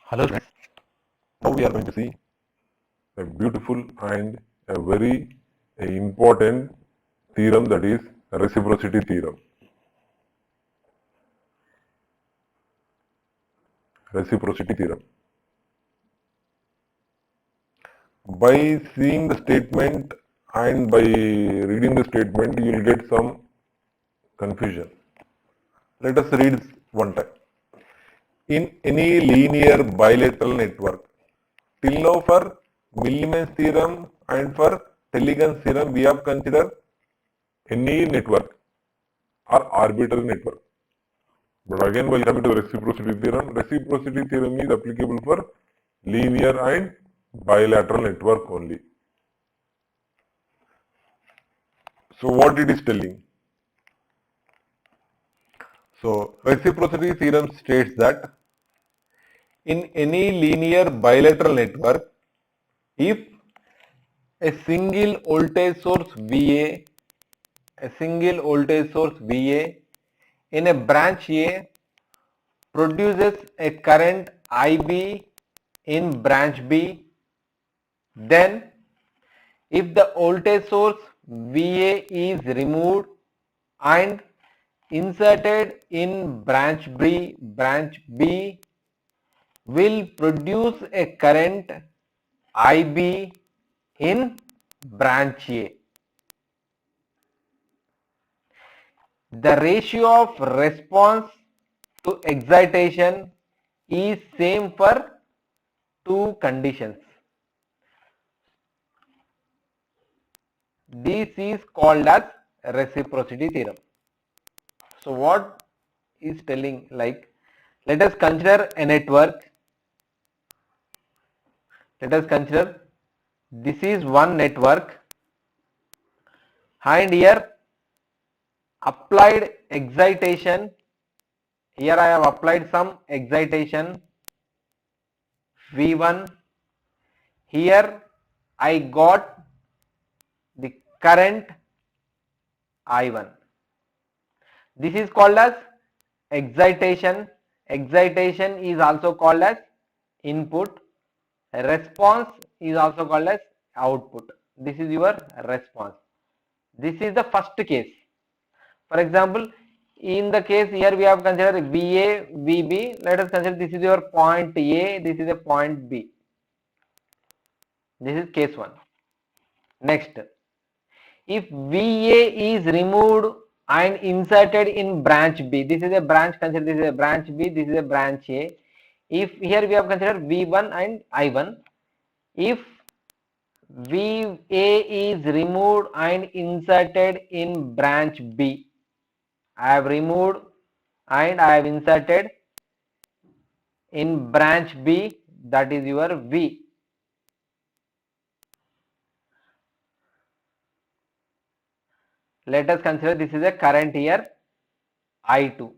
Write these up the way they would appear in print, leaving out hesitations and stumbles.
Hello friends, now we are going to see a beautiful and a very important theorem, that is reciprocity theorem. Reciprocity theorem. By seeing the statement and by reading the statement, you will get some confusion. Let us read one time. In any linear bilateral network, till now for Millman's theorem and for Telegan's theorem, we have considered any network or arbitrary network. But again, while coming to the reciprocity theorem is applicable for linear and bilateral network only. So what it is telling? So reciprocity theorem states that in any linear bilateral network, if a single voltage source VA, in a branch A produces a current IB in branch B, then if the voltage source VA is removed and inserted in branch B will produce a current IB in branch A. The ratio of response to excitation is same for two conditions. This is called as reciprocity theorem. So what is telling, like, let us consider a network. Let us consider this is one network and here applied excitation. Here I have applied some excitation V1. Here I got the current I1. This is called as excitation. Excitation is also called as input. Response is also called as output. This is your response. This is the first case. For example, in the case here we have considered VA, VB. Let us consider this is your point A, this is a point B. This is case 1. Next, if VA is removed and inserted in branch B, this is a branch, consider this is a branch B, this is a branch A. If here we have considered V1 and I1, if VA is removed and inserted in branch B, I have removed and I have inserted in branch B, that is your V. Let us consider this is a current here I2.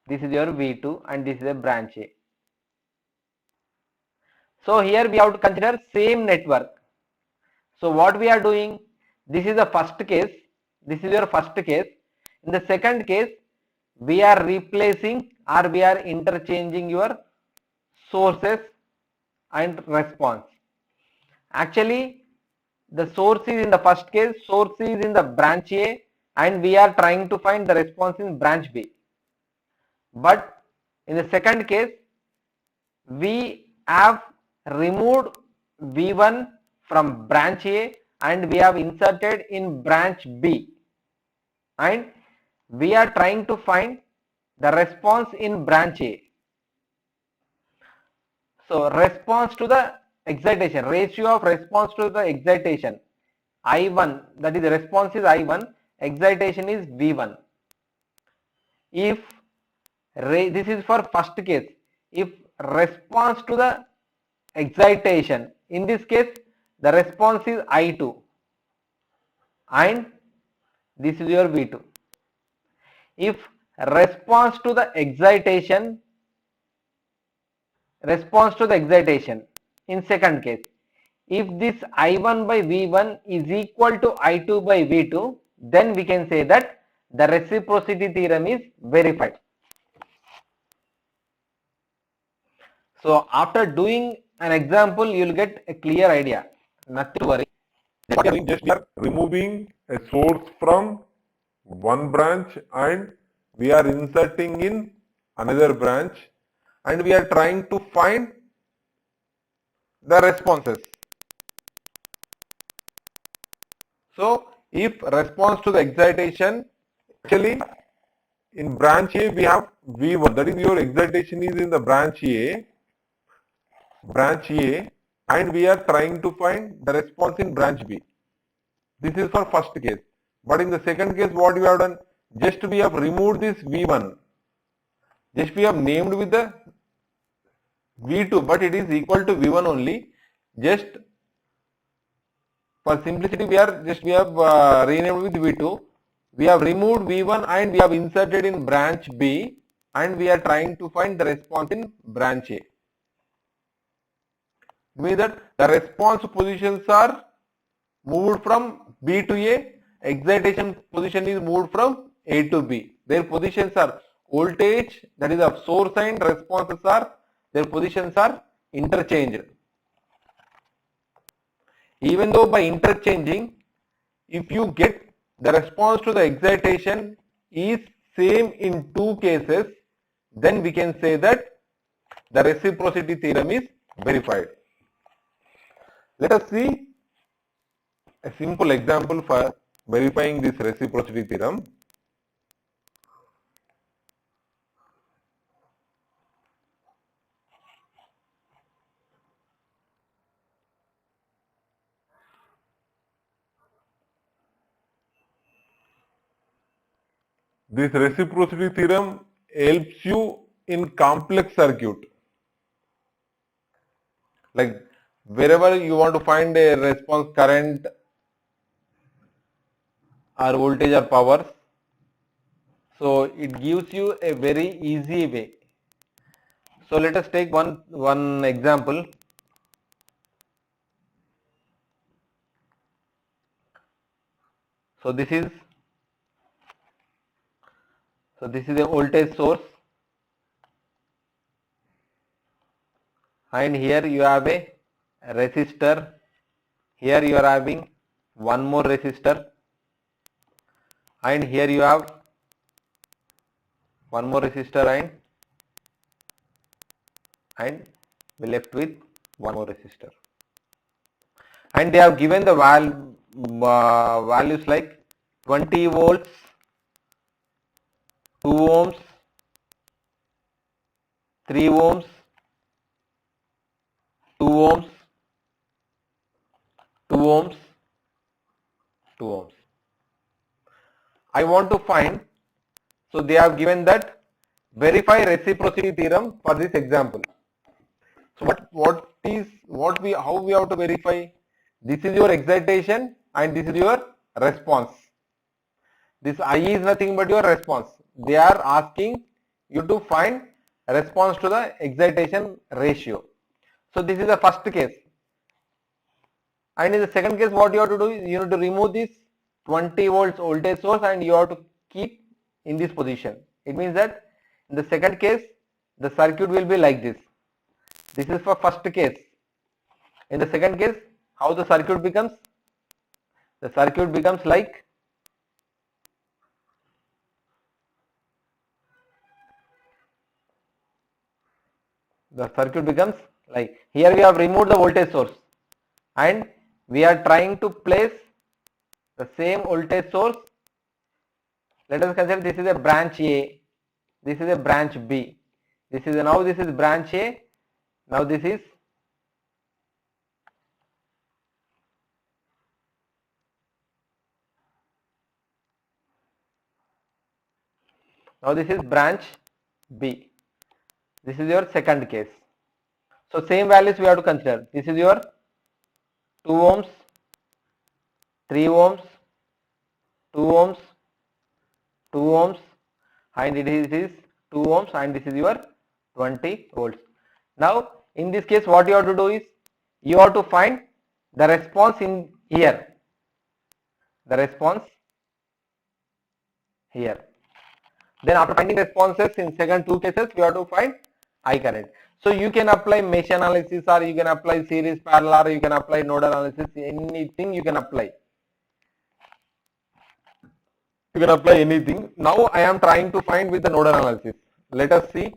This is your V2 and this is a branch A. So here we have to consider same network. So what we are doing, this is the first case. This is your first case. In the second case, we are replacing or we are interchanging your sources and response. Actually, the source is in the first case, source is in the branch A and we are trying to find the response in branch B. But in the second case, we have removed V1 from branch A and we have inserted in branch B and we are trying to find the response in branch A. So response to the excitation, ratio of response to the excitation, I1, that is the response is I1, excitation is V1. If this is for first case, if response to the excitation, in this case the response is I2 and this is your V2. If response to the excitation in second case, if this I1 by V1 is equal to I2 by V2, then we can say that the reciprocity theorem is verified. So after doing an example, you will get a clear idea. Nothing to worry. What we are doing, just we are removing a source from one branch and we are inserting in another branch and we are trying to find the responses. So if response to the excitation, actually in branch A we have V1, that is your excitation is in the branch A, and we are trying to find the response in branch B. This is for first case. But in the second case, what we have done? Just we have removed this V1. Just we have named with the V2, but it is equal to V1 only. Just for simplicity, we have renamed with V2. We have removed V1 and we have inserted in branch B, and we are trying to find the response in branch A. Means that the response positions are moved from B to A, excitation position is moved from A to B. Their positions are voltage, that is of source, and responses are, their positions are interchanged. Even though by interchanging, if you get the response to the excitation is same in two cases, then we can say that the reciprocity theorem is verified. Let us see a simple example for verifying this reciprocity theorem. This reciprocity theorem helps you in complex circuit. Like wherever you want to find a response current or voltage or power, so it gives you a very easy way. So let us take one example. So this is a voltage source, and here you have a resistor. Here you are having one more resistor, and here you have one more resistor, and we left with one more resistor. And they have given the values like 20 volts, 2 ohms, 3 ohms, 2 ohms, 2 ohms, 2 ohms. I want to find, so they have given that verify reciprocity theorem for this example. So how we have to verify? This is your excitation and this is your response. This I is nothing but your response. They are asking you to find response to the excitation ratio. So this is the first case. And in the second case, what you have to do is you need to remove this 20 volts voltage source and you have to keep in this position. It means that in the second case, the circuit will be like this. This is for first case. In the second case, how the circuit becomes? The circuit becomes like here we have removed the voltage source and we are trying to place the same voltage source. Let us consider this is a branch A, this is a branch B. This is branch A. Now this is branch B. This is your second case. So same values we have to consider. This is your 2 ohms, 3 ohms, 2 ohms, 2 ohms, and it is 2 ohms, and this is your 20 volts. Now in this case, what you have to do is you have to find the response in here. The response here. Then after finding responses in second two cases, we have to find I current. So you can apply mesh analysis, or you can apply series parallel, or you can apply node analysis, anything you can apply. You can apply anything. Now I am trying to find with the node analysis. Let us see.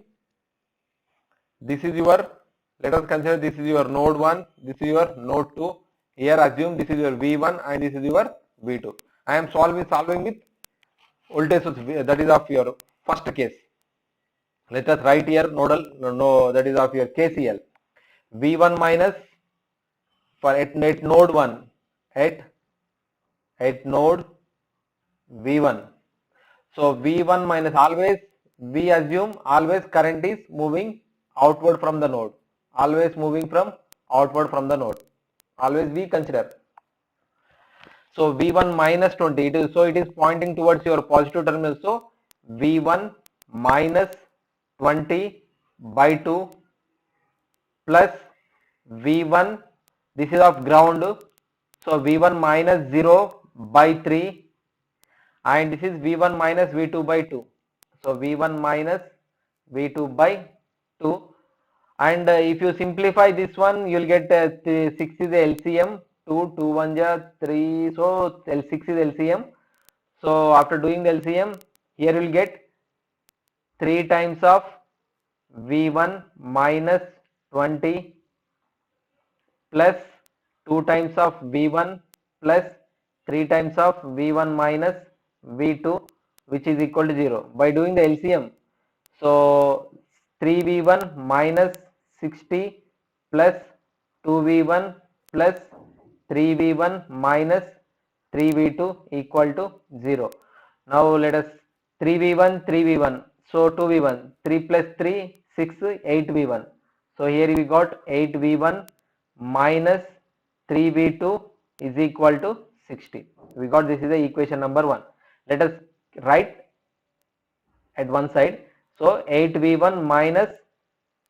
This is your, let us consider this is your node 1, this is your node 2. Here assume this is your V1 and this is your V2. I am solving with voltage source, that is of your first case. Let us write here nodal, no, that is of your KCL. V1 minus for at node 1 at node V1. So V1 minus, always we assume always current is moving outward from the node, always moving from outward from the node, always we consider. So V1 minus 20, it is, so it is pointing towards your positive terminal. So V1 minus 20 by 2 plus V1, this is of ground, so V1 minus 0 by 3, and this is V1 minus V2 by 2. So V1 minus V2 by 2, and if you simplify this one, you will get 6 is the LCM, 2, 2 1 ja 3, so 6 is LCM. So after doing the LCM, here you will get 3 times of V1 minus 20 plus 2 times of V1 plus 3 times of V1 minus V2, which is equal to 0. By doing the LCM, so 3V1 minus 60 plus 2V1 plus 3V1 minus 3V2 equal to 0. Now let us 3V1, 3V1, so 2V1, 3 plus 3, 6, 8V1. So here we got 8V1 minus 3V2 is equal to 60. We got, this is the equation number 1. Let us write at one side. So 8V1 minus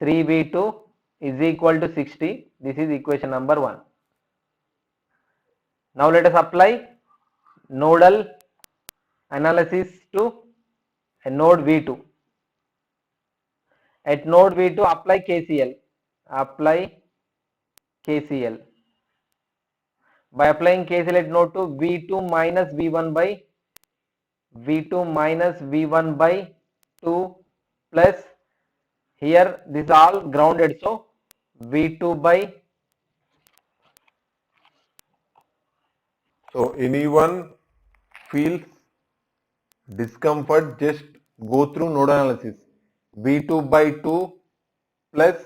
3V2 is equal to 60. This is equation number 1. Now let us apply nodal analysis to a node V2. At node V2, apply KCL. Apply KCL. By applying KCL at node 2, V2 minus V1 by V1 by 2 plus, here this is all grounded, so V2 by, so anyone feels discomfort, just go through node analysis. V2 by 2 plus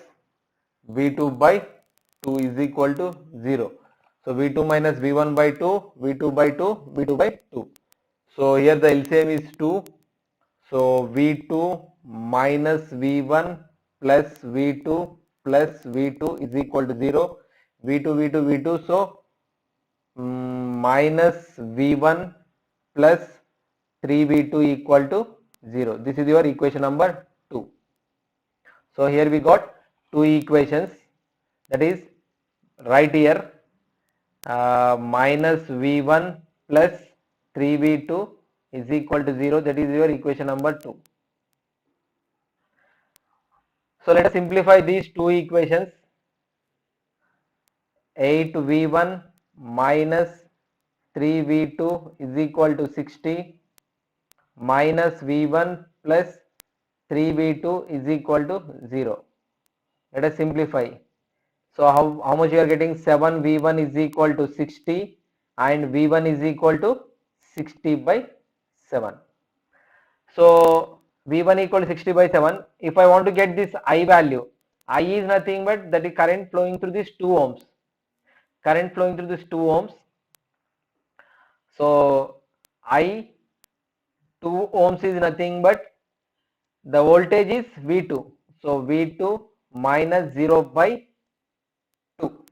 V2 by 2 is equal to 0. So V2 minus V1 by 2, V2 by 2, V2 by 2. So here the LCM is 2. So V2 minus V1 plus V2 plus V2 is equal to 0. V2, V2, V2. So minus V1 plus 3V2 equal to 0. This is your equation number 2. So here we got 2 equations, that is right here minus V1 plus 3V2 is equal to 0, that is your equation number 2. So let us simplify these 2 equations. 8V1 minus 3V2 is equal to 60 minus V1 plus 3V2 is equal to 0. Let us simplify. So how much you are getting? 7V1 is equal to 60 and V1 is equal to 60 by 7. So V1 equal to 60 by 7. If I want to get this I value, I is nothing but that is current flowing through this 2 ohms. Current flowing through this 2 ohms. So I 2 ohms is nothing but the voltage is V2. So V2 minus 0 by 2.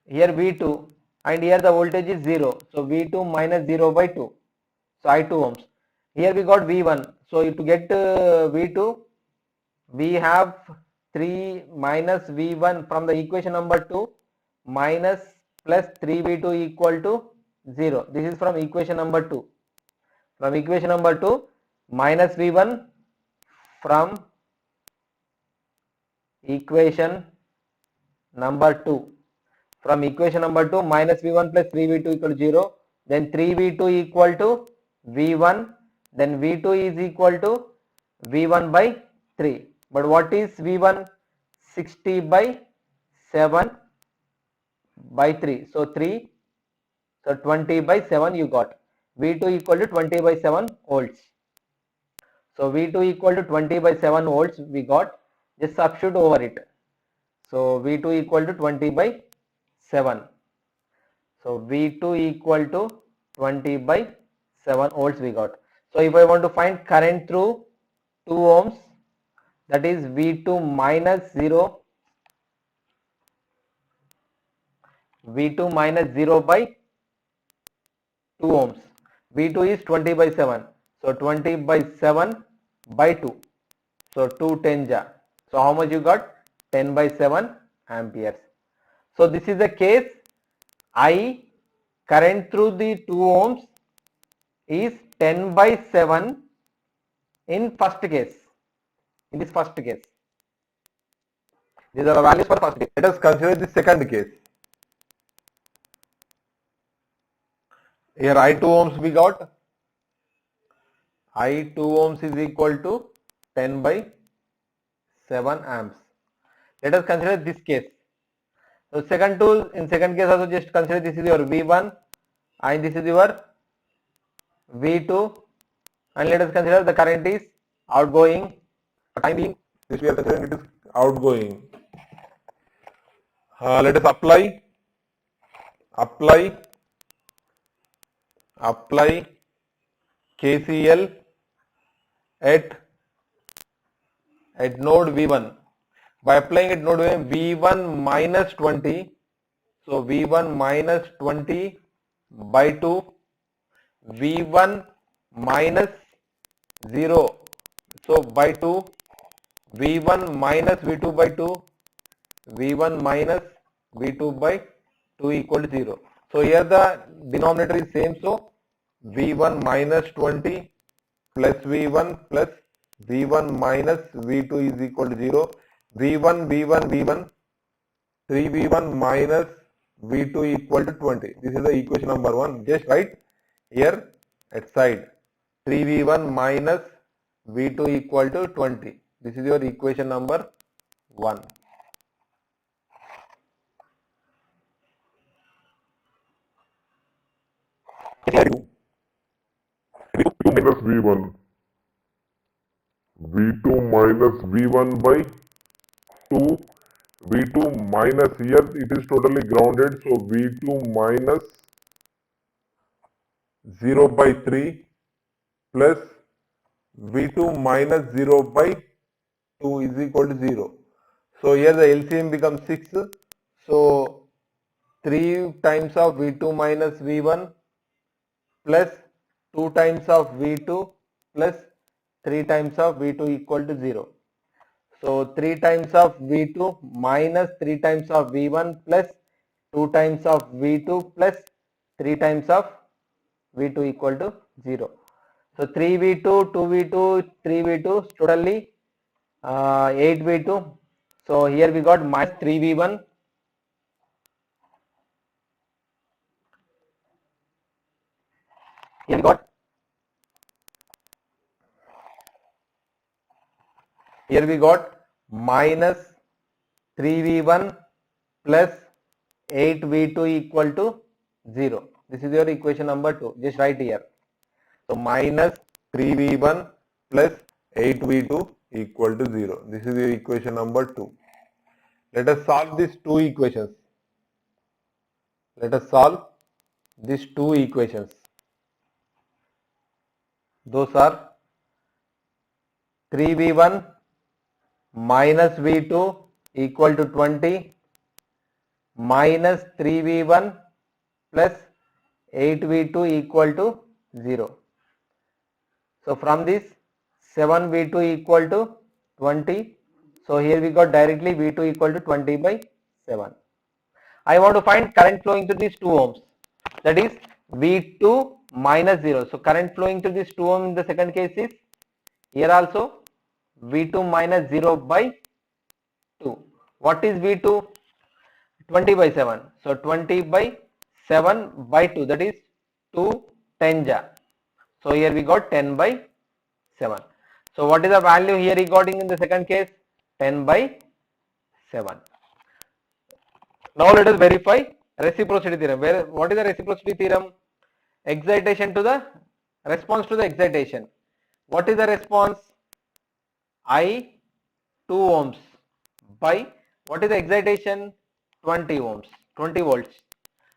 Here V2 and here the voltage is 0. So V2 minus 0 by 2. So I 2 ohms. Here we got V1. So to get V2, we have 3 minus V1 from the equation number 2 minus plus 3V2 equal to 0. This is from equation number 2. From equation number 2, minus V1 from equation number 2. From equation number 2, minus V1 plus 3V2 equal to 0. Then 3V2 equal to V1. Then V2 is equal to V1 by 3. But what is V1? 60 by 7 by 3. So 3. So 20 by 7 you got. V2 equal to 20 by 7 volts. So V2 equal to 20 by 7 volts we got. Just substitute over it. So V2 equal to 20 by 7. So V2 equal to 20 by 7 volts we got. So if I want to find current through 2 ohms, that is V2 minus 0, V2 minus 0 by 2 ohms. V2 is 20 by 7. So 20 by 7 by 2. So 2 10 ja. So how much you got? 10 by 7 amperes. So this is the case I current through the 2 ohms is 10 by 7 in first case. In this first case. These are the values for first case. Let us consider the second case. Here I2 ohms we got. I2 ohms is equal to 10 by 7 amps. Let us consider this case. So second tool, in second case also just consider this is your V1 and this is your V2, and let us consider the current is outgoing. For time being, this we are considering it is outgoing. Let us apply KCL at node V1. By applying at node V1 minus 20, so V1 minus 20 by 2, V1 minus 0, so by 2, V1 minus V2 by 2, V1 minus V2 by 2 equal to 0. So here the denominator is same, so V1 minus 20 plus V1 plus V1 minus V2 is equal to 0. V1, 3V1 minus V2 equal to 20. This is the equation number 1. Just write here at side. 3V1 minus V2 equal to 20. This is your equation number 1. V2 minus V1. V2 minus V1 by 2. V2 minus, here it is totally grounded, so V2 minus 0 by 3 plus V2 minus 0 by 2 is equal to 0. So here the LCM becomes 6. So 3 times of V2 minus V1 plus 2 times of V2 plus 3 times of V2 equal to 0. So 3 times of V2 minus 3 times of V1 plus 2 times of V2 plus 3 times of V2 equal to 0. So 3V2, 2V2, 3V2, totally 8V2. So here we got minus 3V1. Here we got minus 3V1 plus 8V2 equal to 0. This is your equation number 2. Just write here. So minus 3V1 plus 8V2 equal to 0. This is your equation number 2. Let us solve these two equations. Those are 3V1 minus V2 equal to 20 minus 3V1 plus 8V2 equal to 0. So from this 7V2 equal to 20. So here we got directly V2 equal to 20 by 7. I want to find current flowing through these 2 ohms. That is V2 minus 0. So current flowing through this 2 ohm in the second case is here also V2 minus 0 by 2. What is V2? 20 by 7. So 20 by 7 by 2, that is 2 10 ja. So here we got 10 by 7. So what is the value here recording in the second case? 10 by 7. Now let us verify reciprocity theorem. What is the reciprocity theorem? Excitation to the response to the excitation. What is the response? I 2 ohms by what is the excitation? 20 ohms, 20 volts.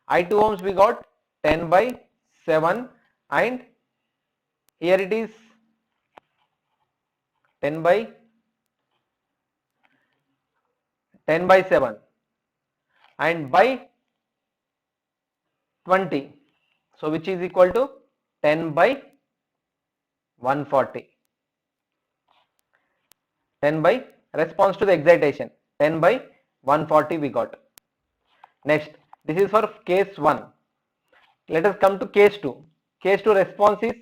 I 2 ohms we got 10 by 7, and here it is 10 by 7 and by 20. So which is equal to 10 by 140. 10 by response to the excitation, 10 by 140 we got. Next, this is for case 1. Let us come to case 2. Case 2 response is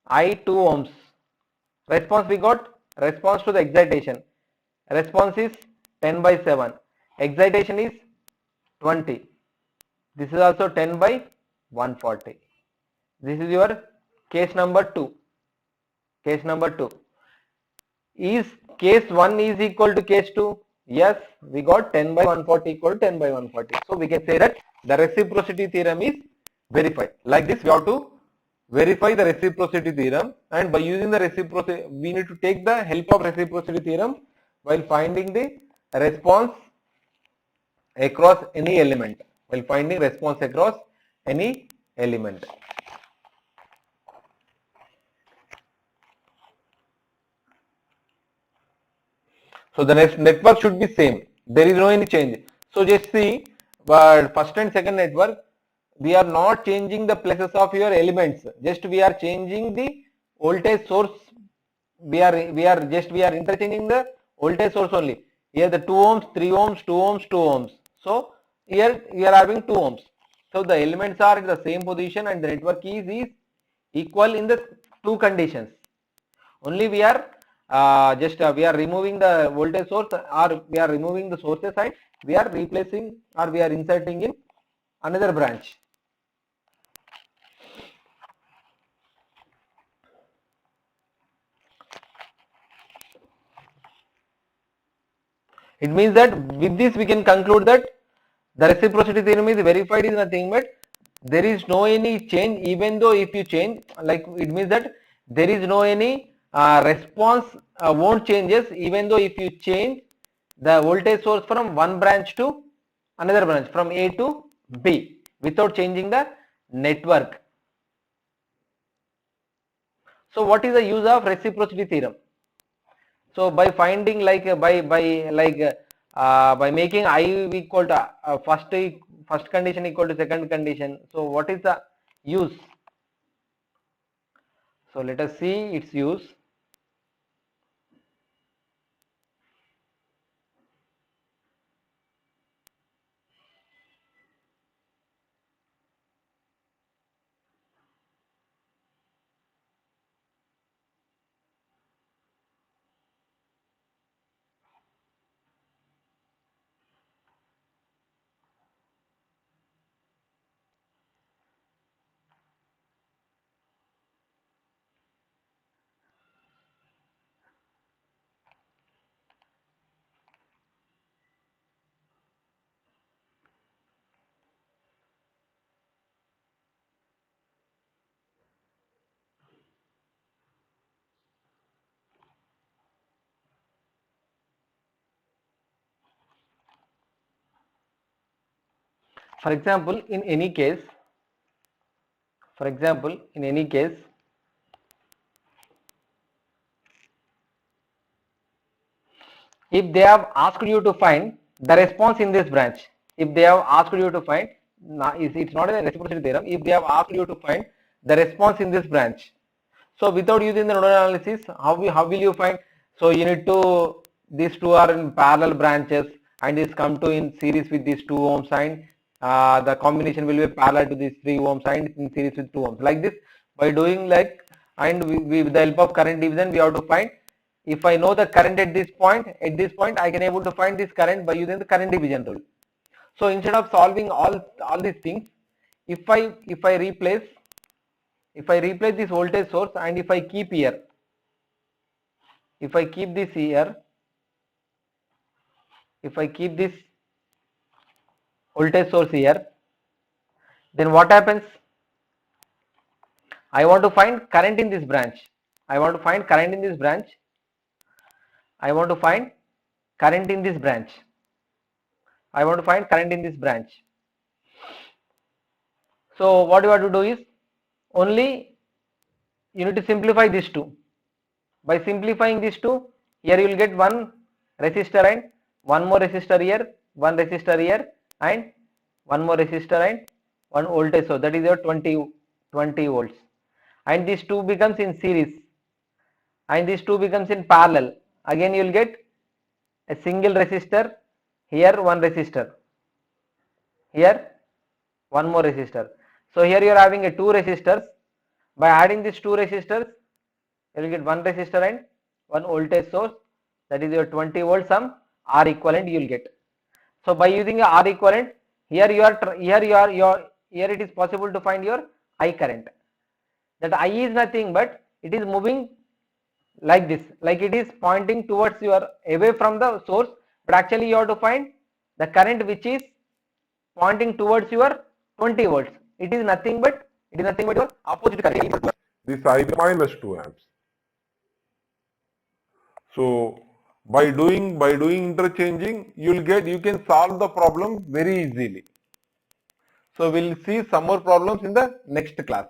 I 2 ohms. Response we got, response to the excitation. Response is 10 by 7. Excitation is 20. This is also 10 by 140. This is your case number 2. Case number 2. Is case 1 is equal to case 2? Yes, we got 10 by 140 equal to 10 by 140. So we can say that the reciprocity theorem is verified. Like this we have to verify the reciprocity theorem, and by using the reciprocity we need to take the help of reciprocity theorem while finding the response across any element. While finding response across any element. So the next network should be same. There is no any change. So just see, but first and second network, we are not changing the places of your elements. Just we are changing the voltage source. We are interchanging the voltage source only. Here the 2 ohms, 3 ohms, 2 ohms, 2 ohms. So here we are having 2 ohms. So the elements are in the same position and the network is equal in the two conditions. Only we are we are removing the voltage source, or we are removing the sources and we are replacing, or we are inserting in another branch. It means that with this we can conclude that the reciprocity theorem is verified is nothing but there is no any change, even though if you change, like it means that there is no any response won't changes, even though if you change the voltage source from one branch to another branch, from A to B, without changing the network. So what is the use of reciprocity theorem? So by finding by making I equal to first condition equal to second condition. So what is the use? So let us see its use. For example, in any case, if they have asked you to find the response in this branch, if they have asked you to find, it's not a reciprocity theorem, if they have asked you to find the response in this branch, so without using the nodal analysis, how will you find? So you need to, these two are in parallel branches and is come to in series with these 2 ohms, and the combination will be parallel to these 3 ohms and in series with 2 ohms. Like this, by doing like, and with the help of current division we have to find if I know the current at this point, I can able to find this current by using the current division rule. So instead of solving all these things, if I replace this voltage source and if I keep here, if I keep this here, if I keep this voltage source here, then what happens? I want to find current in this branch. I want to find current in this branch. I want to find current in this branch. I want to find current in this branch. So what you have to do is, only you need to simplify these two. By simplifying these two, here you will get one resistor and one more resistor here, one resistor here, and one more resistor and one voltage source. That is your 20 volts. And these two becomes in series, and these two becomes in parallel. Again you will get a single resistor, here one resistor, here one more resistor. So here you are having a two resistors. By adding these two resistors, you will get one resistor and one voltage source. That is your 20 volt sum R equivalent you will get. So by using a R equivalent, here it is possible to find your I current. That I is nothing but it is moving like this, like it is pointing towards your away from the source, but actually you have to find the current which is pointing towards your 20 volts. It is nothing but your opposite current. This I minus 2 amps. So by doing interchanging, you can solve the problem very easily. So we'll see some more problems in the next class.